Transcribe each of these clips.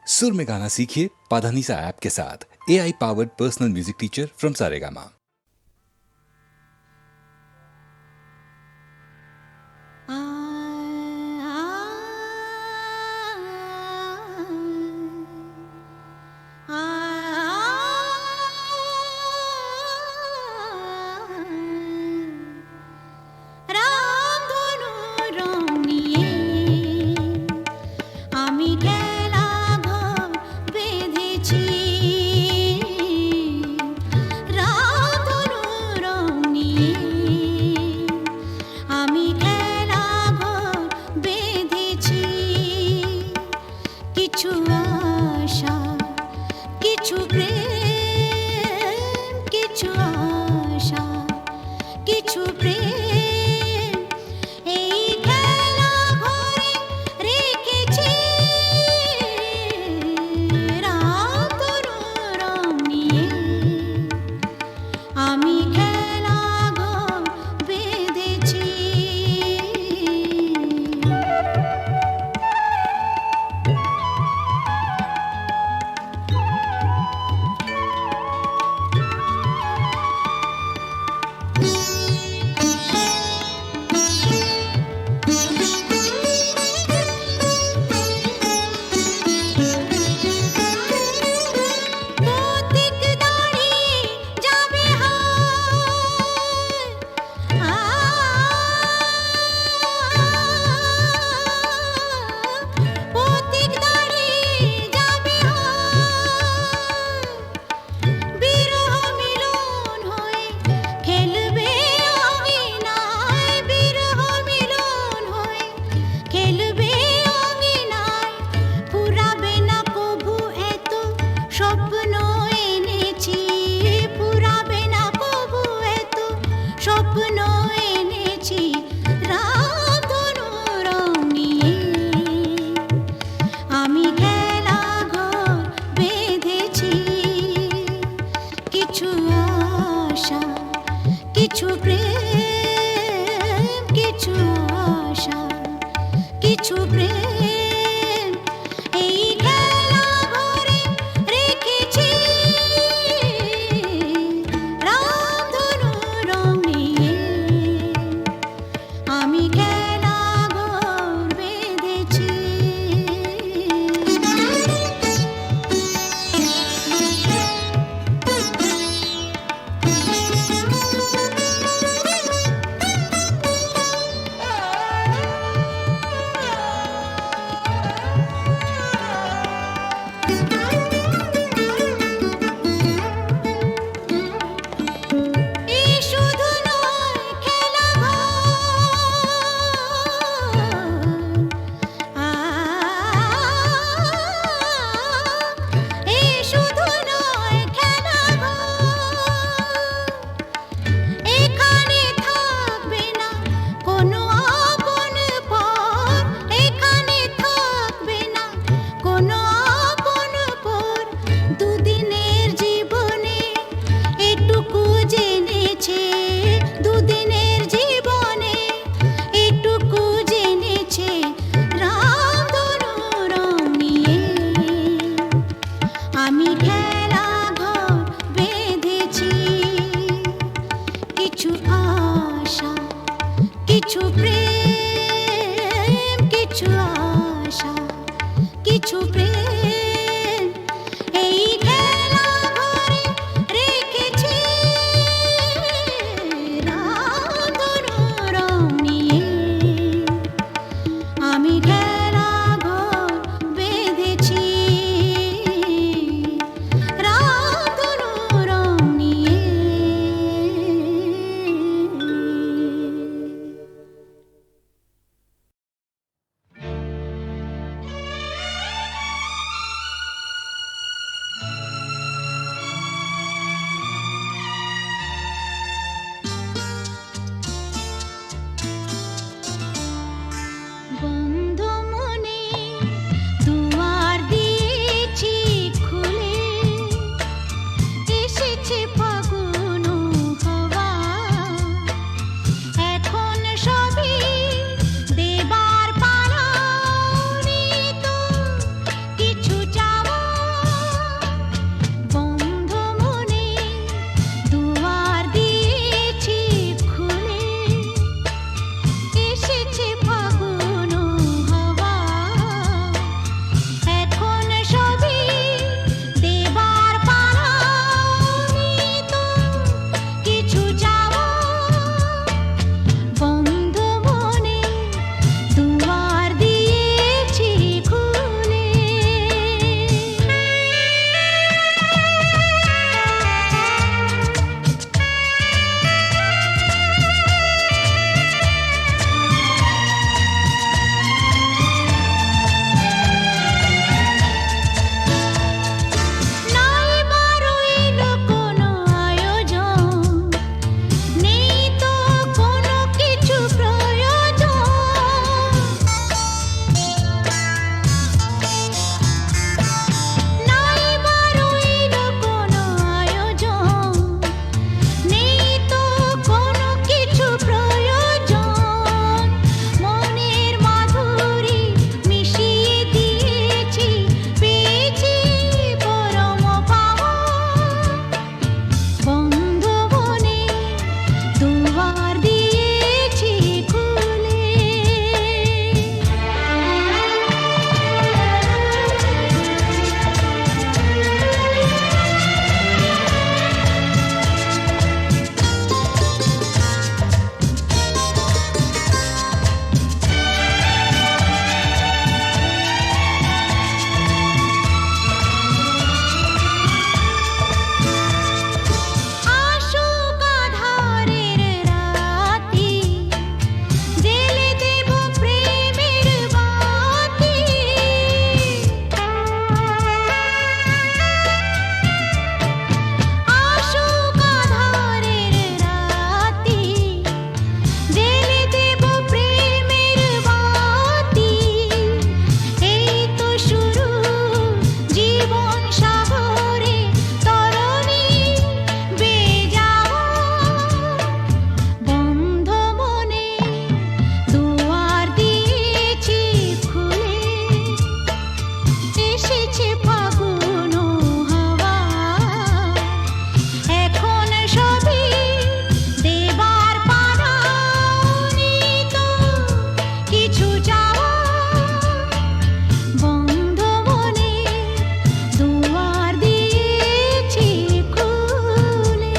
सुर में गाना सीखिए पाधानीसा ऐप के साथ। AI powered personal music teacher from Saregama. এসেছে ফাগুন হাওয়া, এখন সবই দেবার পারা, নেই তো কিছু চাওয়া, বন্ধ মনে দুয়ার দিয়েছি খুলে।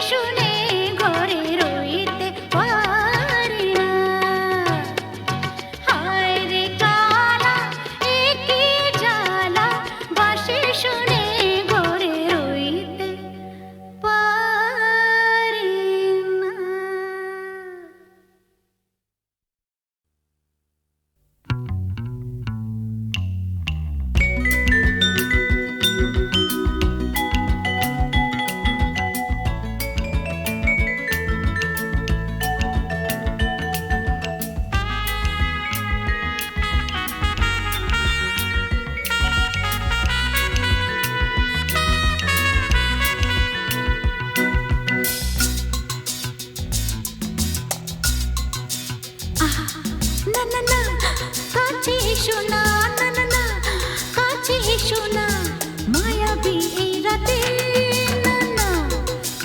শুনে ঘরে রইতে পারি না। হায় রে কালা এ কি জ্বালা, বাঁশি শুনে ঘরে রইতে পারি না। না না না কাছে এসো না, না না না কাছে এসো না, মায়াবী এই রাতে। না না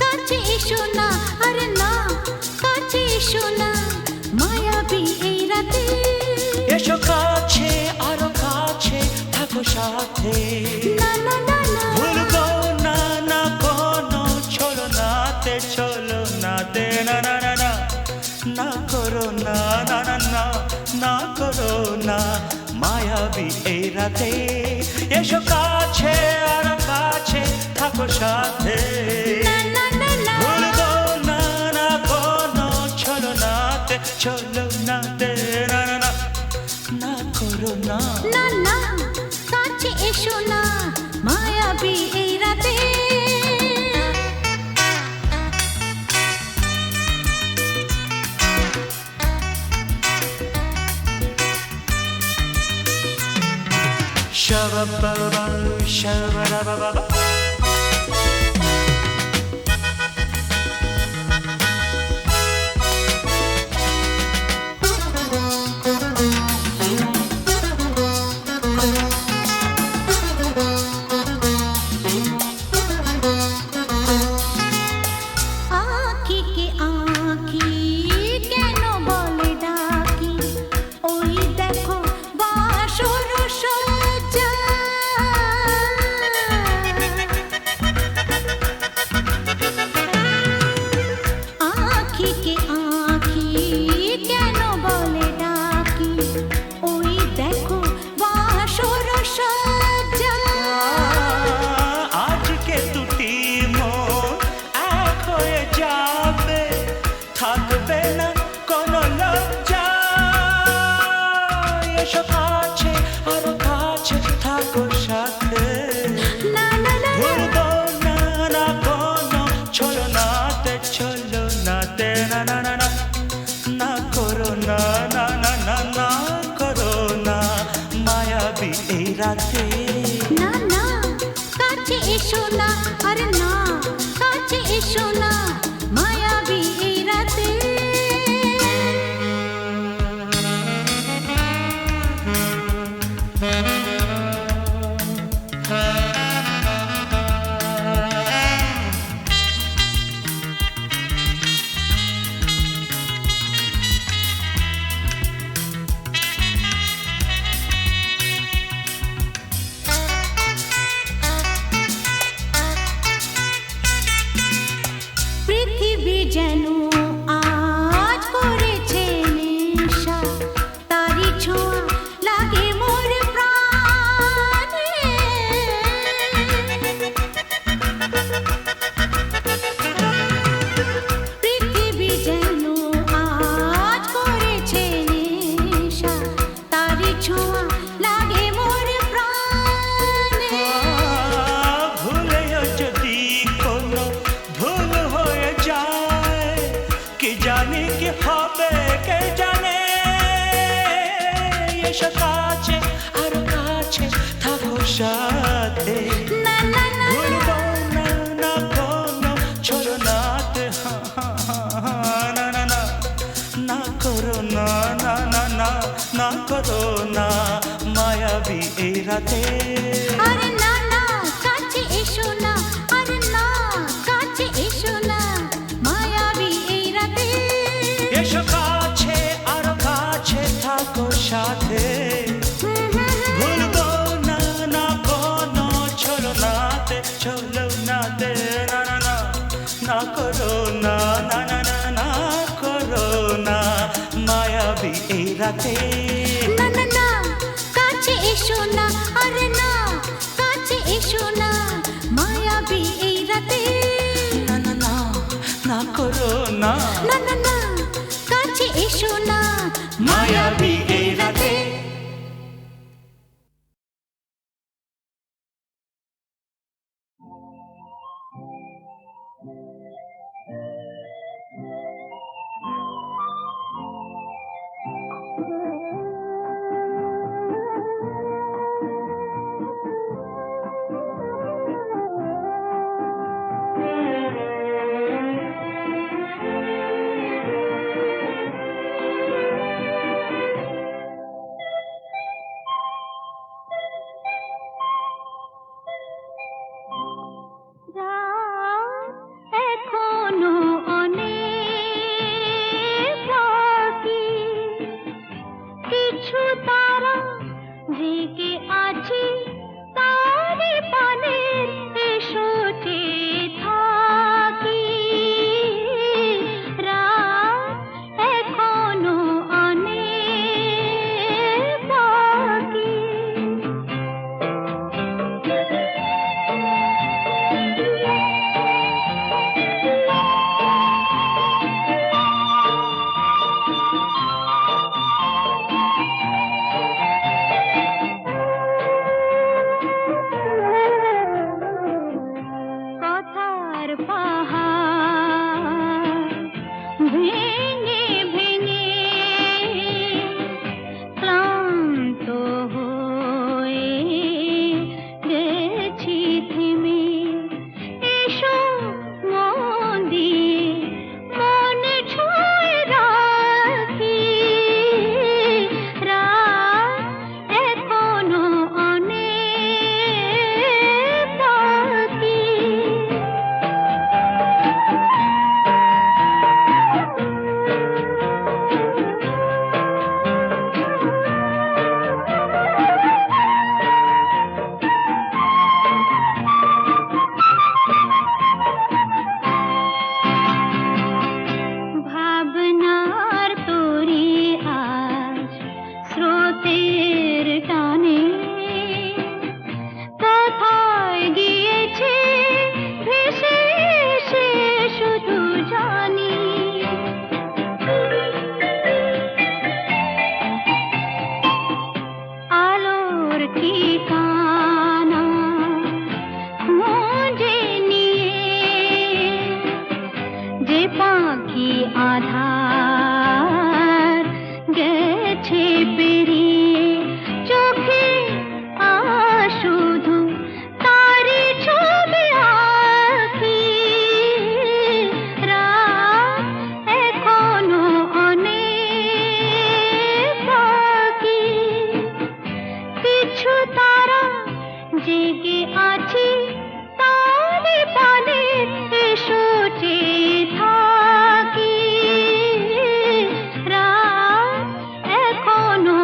কাছে এসো না, আরে না কাছে এসো না, মায়াবী এই রাতে। এসো কাছে আরো কাছে থাকো সাথে, না না না না ভুলবো না না কোনো ছলনাতে, চলো নাতে না না না না, না করো না না না না, না করো না মায়াবী এই রাতে। এসো কাছে আরো কাছে থাকো সাথে, না না না না ভুলবো না না কোনো ছলনাতে, চলো নাতে না না না, না করো না। না না কাছে এসো না, মায়াবী এই রাতে। Shabba-ba-ba, shabba-da-ba-ba-ba. আঁখিকে আঁখি কেন বলে ডাকি, ওই দেখো বাসর সজ্জা। আঁখিকে আঁখি কেন বলে ডাকি, ওই দেখো বাসর সজ্জা। আজকে দুটি মন এক হয়ে যাবে, থাকবে না কোনো লজ্জা। এসো কাছে আরো কাছে থাকো সাথে, না না না ভুলবো না না কোনো ছলনাতে, চলো নাতে না না না না, না করো না না না না, না করো না মায়াবী এই রাতে। না না কাছে এসো না, আরে না কাছে এসো না, মায়াবী এই রাতে। পৃথিবী যেন আজ করেছে নেশা, তারি ছোঁয়া লাগে মোর প্রাণে। পৃথিবী যেন আজ করেছে নেশা, তারি ছোঁয়া লাগে মোর প্রাণে। ভুলেও যদি কোনো ভুল হয়ে যায়, কি জানি কি হবে কে জানে। এসো কাছে আরো কাছে থাকো সাথে, না না না ভুলবো না না কোনো ছলনাতে, না না না, না করো না না না না, না করো না মায়াবী এই রাতে। আরে না না কাছে এসো না, আরে না কাছে এসো না, মায়াবী এই রাতে। এসো কাছে আরো কাছে থাকো সাথে, ভুলবো না না কোনো ছলনাতে, চলো নাতে না না না, না করো না না না না না করো না মায়াবী এই রাতে না না না কাছে এসো না আরে না কাছে এসো না মায়াবী এই রাতে না না না না করো না না না না কাছে এসো না মায়াবী এই রাতে এখনো অনেক বাকি কিছু তারা জেগে আছে তারে পানে এসো চেয়ে থাকি রাত এখনো অনেক বাকি কথার পাহাড় ভেঙে ভেঙে ক্লান্ত হয়ে গেছি থেমে এসো মন দিয়ে মনে ছুঁয়ে রাখি রাত এখনো অনেক বাকি ভাবনার তোরে আজ স্রোতের টানে কোথায় গিয়েছে ভেসে সে শুধু জানি আলোর ঠিকানা খুঁজে নিয়ে যে পাখি আধার গেছে পেরিয়ে চোখে শুধু তারি ছবি আঁকি রাত এখনো অনেক বাকি কিছু তারা জেগে আছে তারে পানে এসো চেয়ে থাকি রাত এখনো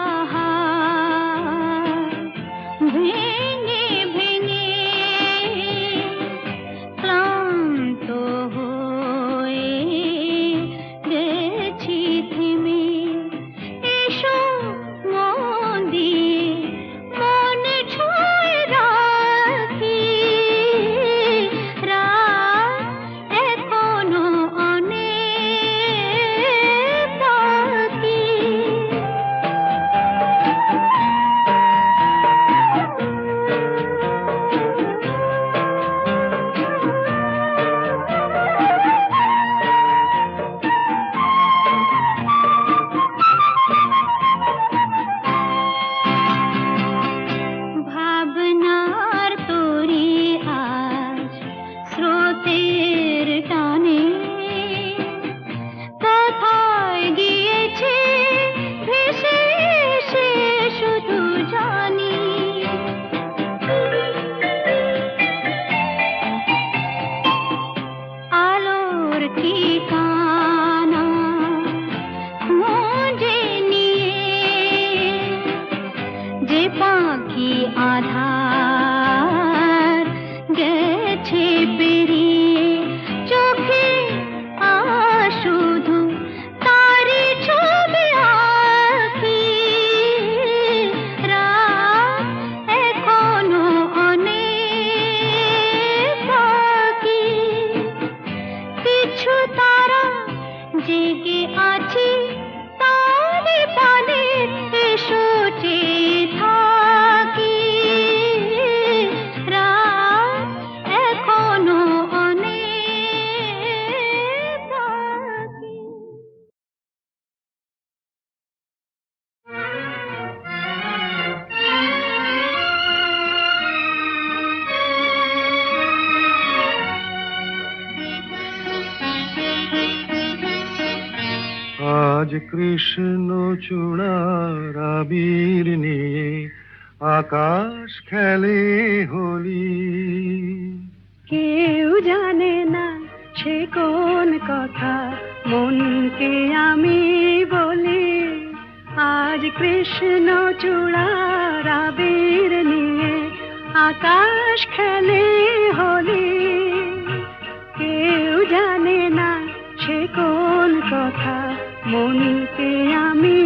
পাহাড় ভেঙে ভেঙে ক্লান্ত হয়ে গেছি থেমে। এসো মন দিয়ে মন ছুঁয়ে রাখি, রাত এখনো অনেক বাকি। ভাবনার তরি আজ স্রোতের টানে কোথায় গিয়েছে ভেসে এসে শুধু জানি। আলোর ঠিকানা খুঁজে নিয়ে যে পাখি আধার গেছে পেরিয়ে, চোখে শুধু তারি ছবি আঁকি। রাত এখনো অনেক বাকি। কিছু তারা জেগে আছে তারে পানে, এসো চেয়ে থাকি। রাত এখনো অনেক বাকি। আজ কৃষ্ণ চূড়ার আবির নিয়ে আকাশ খেলে হোলি। কেউ জানে না সে কোন কথা মনকে আমি বলি। আজ কৃষ্ণ চূড়ার আবির নিয়ে আকাশ খেলে হোলি। কেউ জানে না সে কোন কথা মনকে আমি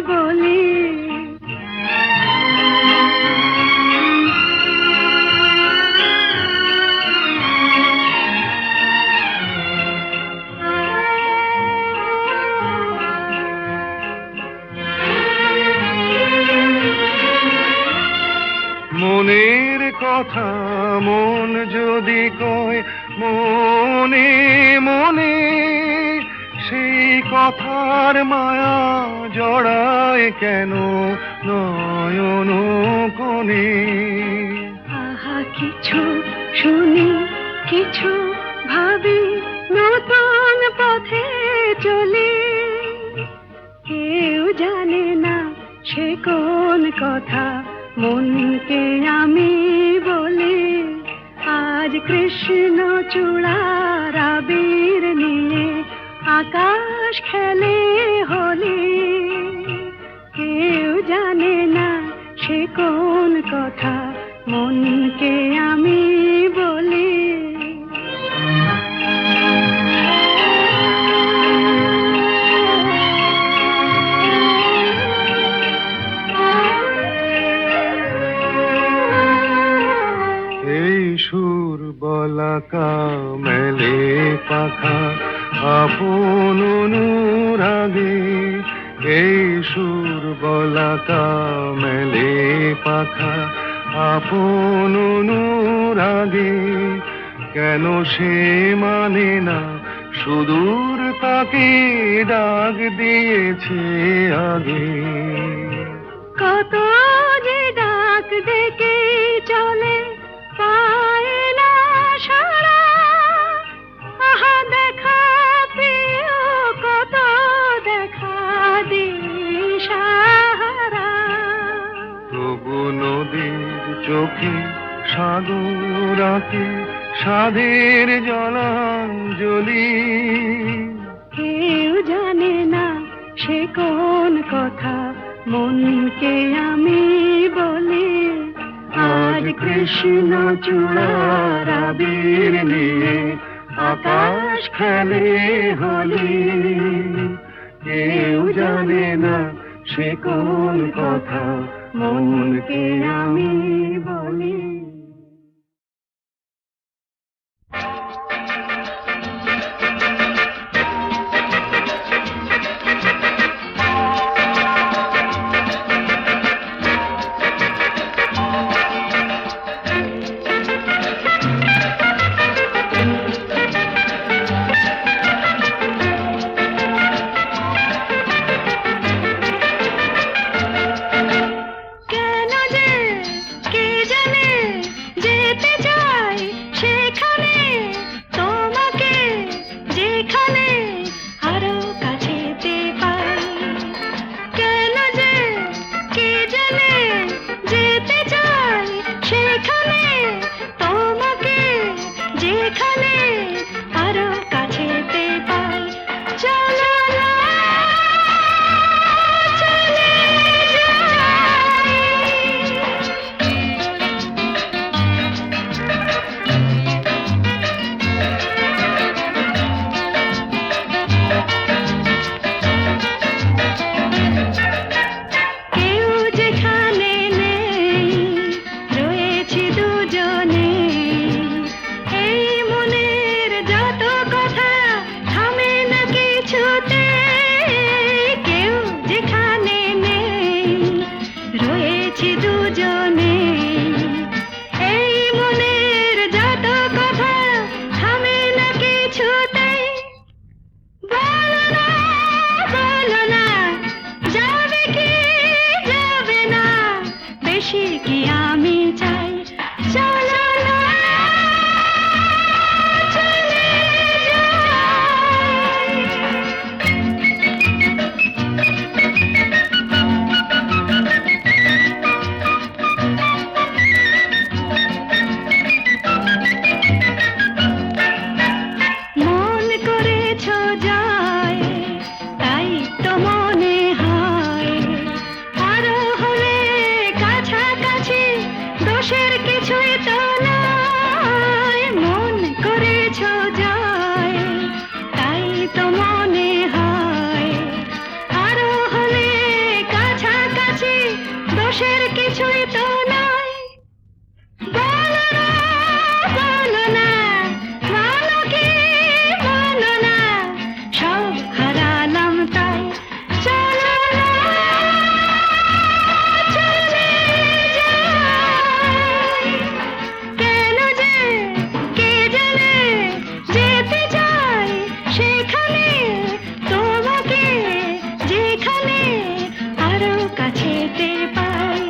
বলি। মনের কথা মন যদি কয় মনে মনে, সেই কথার মায়া জড়ায় কেন নয়ন কোণে। আহা কিছু শুনি কিছু ভাবি, নতুন পথে চলি। কেউ জানে না সে কোন কথা মনকে আমি বলি। আজ কৃষ্ণ চূড়ার আবির নিয়ে আকাশ খেলে হোলি। কেউ জানে না সে কোন কথা মনকে আমি বলি। এই সুর বলাকা মেলে পাখা আপন অনুরাগে। এই সুর বলাকা মেলে পাখা আপন অনুরাগে। কেন সে মানে না সুদূর তাকে ডাক দিয়েছে আগে। কত যে ডাক ডেকে চলে পায় না সারা। আহা দেখা প্রিয় কত দেখা দিশাহারা। তবু নদীর চোখে সাগর আঁকে সাধের জলাঞ্জলি। কেউ জানে না সে কোন কথা মনকে আমি বলি আজ কৃষ্ণ চূড়ার আবির নিয়ে আকাশ খেলে হোলি। কেউ জানে না সে কোন কথা, মনকে আমি বলি। কেন যে কে জানে যেতে চাই সেখানে, তোমাকে যেখানে আরো কাছেতে পাই। কেন যে কে জানে যেতে চাই সেখানে, তোমাকে যেখানে আরো কাছেতে পাই। চলো না চলে যাই। কেউ যেখানে নেই, রয়েছি দুজনে। এই মনের যত কথা থামে না কিছুতে। কেউ যেখানে নেই, রয়েছি দুজনে। এই মনের যত কথা থামে না কিছুতে। বলো না যাবে কি যাবে না, বেশি কি আমি চাই। চলো না চলে যাই। মন করেছ যায়, তাই তো মনে হয় আরো হলে কাছাকাছি, দোষের কিছুই তো নয়। মন করেছ যায়, তাই তো মনে হয় আরো হলে কাছাকাছি, দোষের কিছুই তো নয়। বলো না ভালো কি বলো না, সব হারালাম তাই। চলো না চলে যাই। কেন যে কে জানে যেতে চাই সেখানে, তোমাকে যেখানে আরো কাছেতে পাই।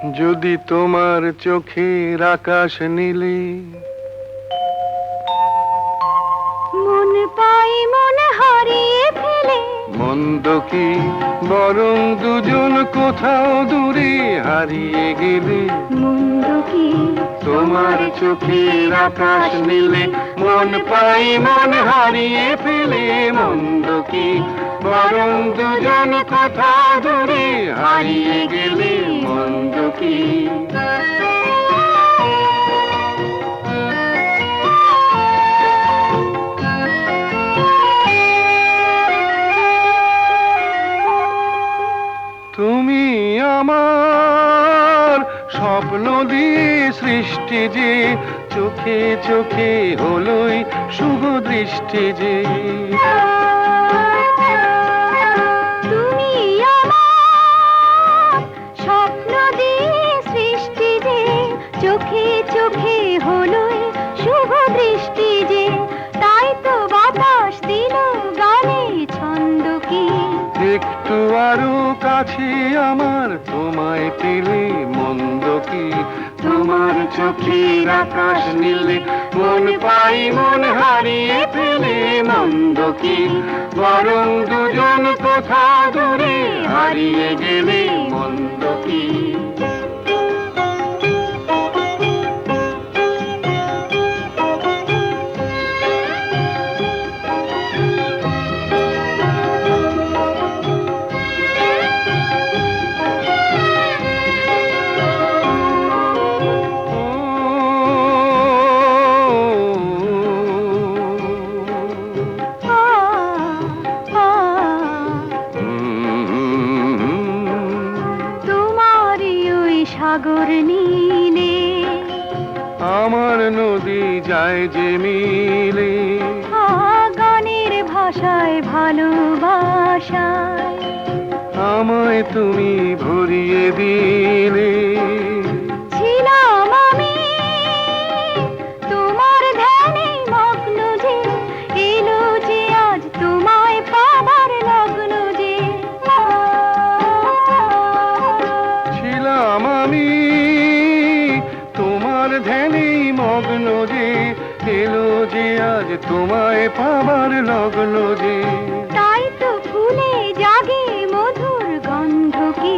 যদি তোমার চোখের আকাশ নীলে মন পাই মন হারিয়ে ফেলে মন্দ কি বরং দুজন কোথাও দূরে হারিয়ে গেলে মন্দ কি তোমার চোখের আকাশ নীলে মন পাই মন হারিয়ে ফেলে মন্দ কি বরং দুজন কোথাও দূরে হারিয়ে গেলে মন্দ কি তুমি আমার স্বপ্ন দিয়ে সৃষ্টি যে চোখে চোখে হলোই শুভ দৃষ্টি যে তুমি আমার স্বপ্ন দিয়ে সৃষ্টি যে চোখে চোখে হলোই শুভ দৃষ্টি যে তাই তো বাতাস দিল গানে ছন্দ কি একটু আরো কাছে আমার তোমায় পেলে মন্দ কি তোমার চোখের আকাশ নীলে মন পাই মন হারিয়ে ফেলে মন্দ কি বরং দুজন কোথা দূরে হারিয়ে গেলে মন্দ কি সাগর নীলে আমার নদী যায় যে মিলে গানের ভাষায় ভালোবাসায় আমায় তুমি ভরিয়ে দিলে ছিলাম আমি তোমার ধ্যানে মগ্ন যে এলো যে আজ তোমায় পাবার লগ্ন যে ছিলাম আমি তোমার ধ্যানে মগ্ন যে এলো যে আজ তোমায় পাবার লগ্ন যে তাই তো ফুলে জাগে মধুর গন্ধ কি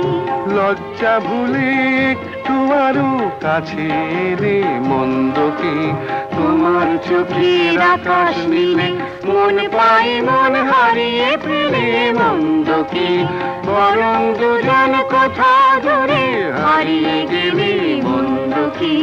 লজ্জা ভুলে একটু আরো কাছে এলে মন্দ কি তোমার চোখের আকাশ নীলে মন পাই মন হারিয়ে ফেলে মন্দ কি বরং দুজন কোথা দূরে হারিয়ে গেলে মন্দ কি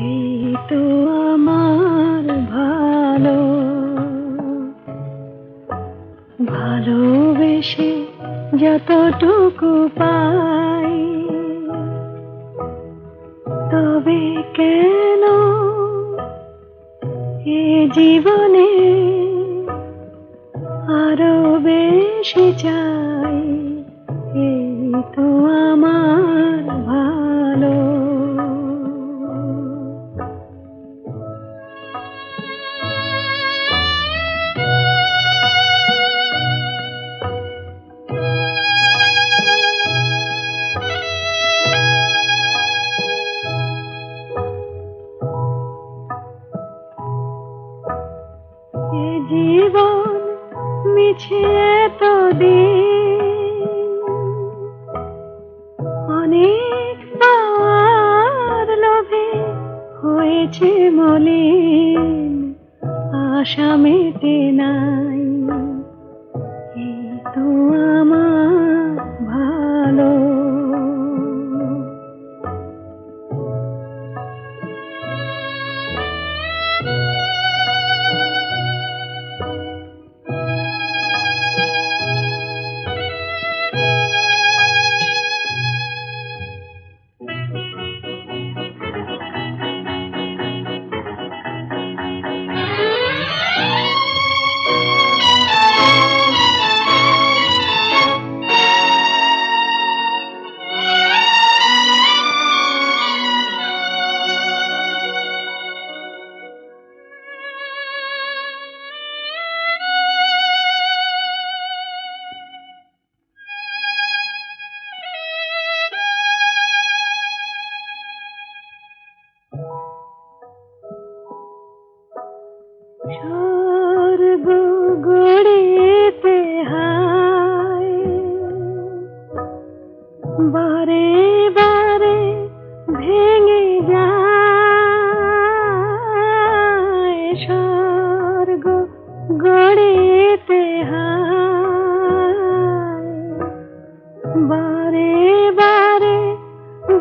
এই তো আমার ভালো ভালোবেসে যতটুকু পাই তবে কেন এ জীবনে আরো বেশি চাই এই তো আমার ভালো জীবন মিছে তো দিন অনেক পাওয়ার লোভে হয়েছে মলিন আশা মেটে নাই এই তো আমার ভালো স্বর্গ গড়িতে হায় বারে বারে ভেঙে যায় স্বর্গ গড়িতে হায় বারে বারে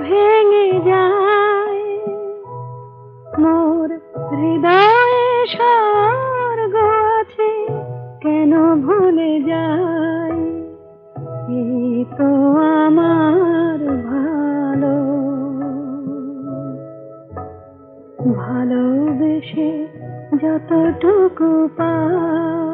ভেঙে যায় মোর হৃদয়ে স্বর্গ আছে কেন ভুলে যাই এই তো আমার ভালো ভালোবেসে যতটুকু পাই